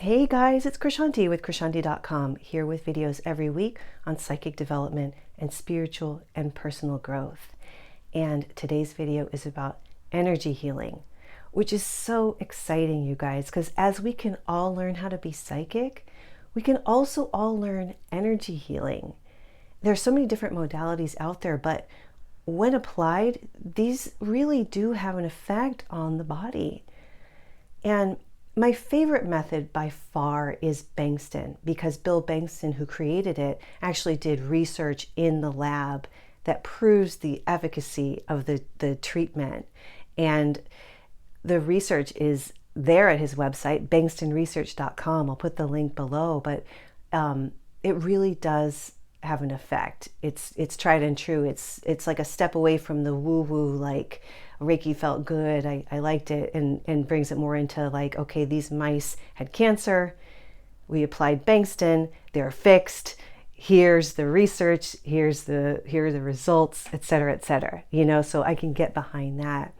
Hey guys, it's Krishanti with Krishanti.com, here with videos every week on psychic development and spiritual and personal growth. And today's video is about energy healing, which is so exciting, you guys, because as we can all learn how to be psychic, we can also all learn energy healing. There's so many different modalities out there, but when applied, these really do have an effect on the body. And my favorite method by far is Bengston, because Bill Bengston, who created it, actually did research in the lab that proves the efficacy of the treatment. And the research is there at his website, bengstonresearch.com. I'll put the link below, but it really does have an effect. It's tried and true. It's like a step away from the woo-woo, like Reiki felt good, I liked it, and brings it more into like, okay, these mice had cancer, we applied Bengston, they're fixed, here's the research, here are the results, etc., etc. So I can get behind that.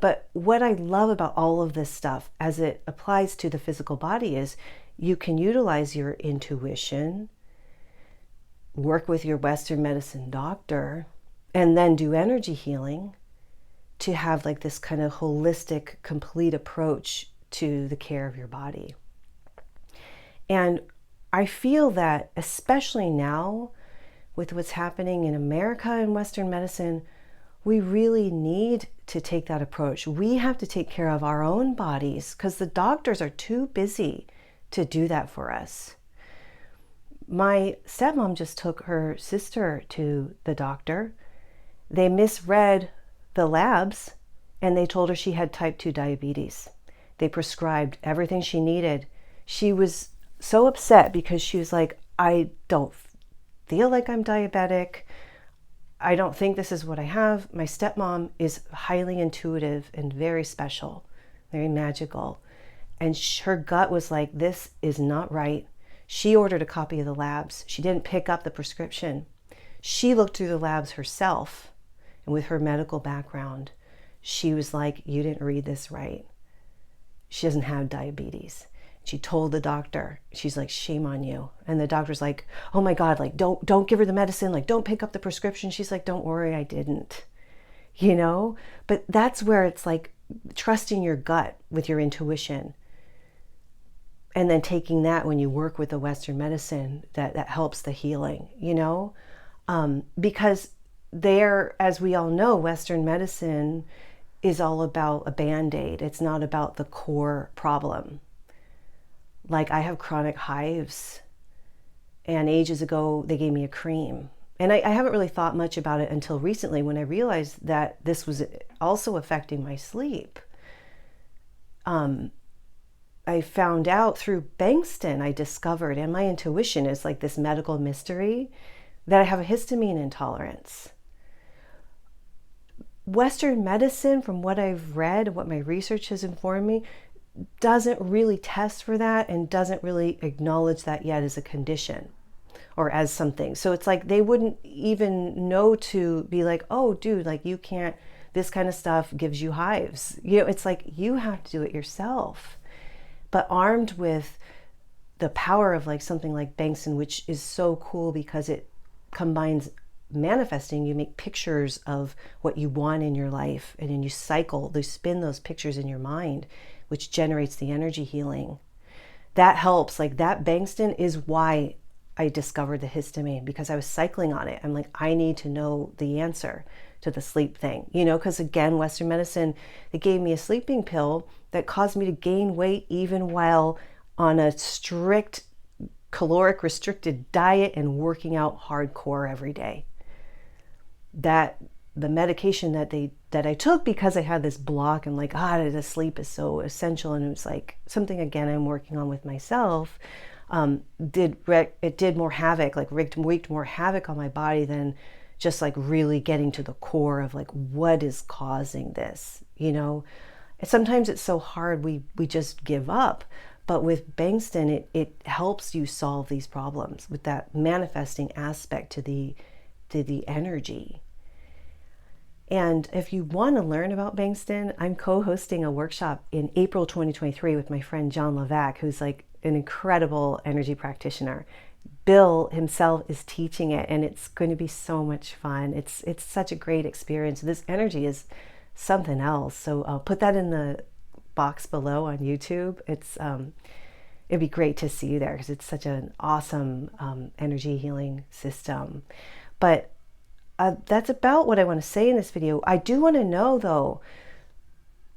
But what I love about all of this stuff as it applies to the physical body is you can utilize your intuition, work with your Western medicine doctor, and then do energy healing to have like this kind of holistic, complete approach to the care of your body. And I feel that especially now with what's happening in America and Western medicine, we really need to take that approach. We have to take care of our own bodies because the doctors are too busy to do that for us. My stepmom just took her sister to the doctor. They misread the labs and they told her she had type 2 diabetes. They prescribed everything she needed. She was so upset because she was like, I don't feel like I'm diabetic. I don't think this is what I have. My stepmom is highly intuitive and very special, very magical. And her gut was like, this is not right. She ordered a copy of the labs. She didn't pick up the prescription. She looked through the labs herself. And with her medical background, she was like, you didn't read this right. She doesn't have diabetes. She told the doctor, she's like, shame on you. And the doctor's like, oh my God, like, don't give her the medicine. Like, don't pick up the prescription. She's like, don't worry, I didn't. But that's where it's like trusting your gut with your intuition. And then taking that when you work with the Western medicine, that helps the healing, because there, as we all know, Western medicine is all about a Band-Aid. It's not about the core problem. Like, I have chronic hives, and ages ago they gave me a cream. And I haven't really thought much about it until recently when I realized that this was also affecting my sleep. I found out through Bengston, I discovered, and my intuition is like this medical mystery, that I have a histamine intolerance. Western medicine, from what I've read, what my research has informed me, doesn't really test for that and doesn't really acknowledge that yet as a condition or as something. So it's like they wouldn't even know to be like, oh, dude, like you can't, this kind of stuff gives you hives. It's like you have to do it yourself. But armed with the power of like something like Bengston, which is so cool because it combines manifesting. You make pictures of what you want in your life, and then you spin those pictures in your mind, which generates the energy healing. That helps. Like, that Bengston is why I discovered the histamine, because I was cycling on it. I'm like, I need to know the answer to the sleep thing, because again, Western medicine, they gave me a sleeping pill that caused me to gain weight even while on a strict caloric restricted diet and working out hardcore every day. That the medication that I took, because I had this block and like, the sleep is so essential, and it was like something again I'm working on with myself, it did more havoc, like wreaked more havoc on my body than just like really getting to the core of like what is causing this. And sometimes it's so hard we just give up. But with Bengston, it helps you solve these problems with that manifesting aspect to the energy. And if you want to learn about Bengston, I'm co-hosting a workshop in April 2023 with my friend John Levac, who's like an incredible energy practitioner. Bill himself is teaching it, and it's going to be so much fun. It's such a great experience. This energy is something else. So I'll put that in the box below on YouTube. It'd be great to see you there because it's such an awesome energy healing system. But that's about what I want to say in this video. I do want to know though,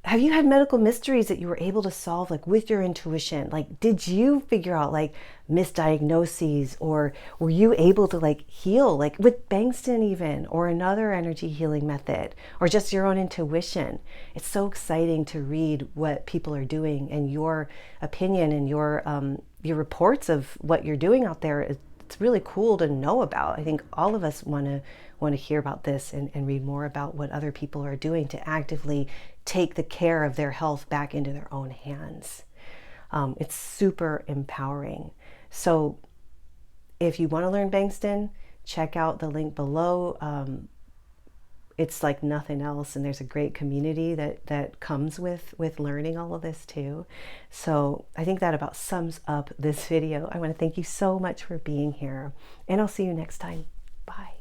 have you had medical mysteries that you were able to solve, like with your intuition? Like, did you figure out like misdiagnoses, or were you able to like heal, like with Bengston even, or another energy healing method, or just your own intuition? It's so exciting to read what people are doing and your opinion and your reports of what you're doing out there. It's really cool to know about. I think all of us want to hear about this and read more about what other people are doing to actively take the care of their health back into their own hands. It's super empowering. So if you want to learn Bengston, check out the link below. It's like nothing else, and there's a great community that comes with learning all of this too. So I think that about sums up this video. I want to thank you so much for being here, and I'll see you next time. Bye.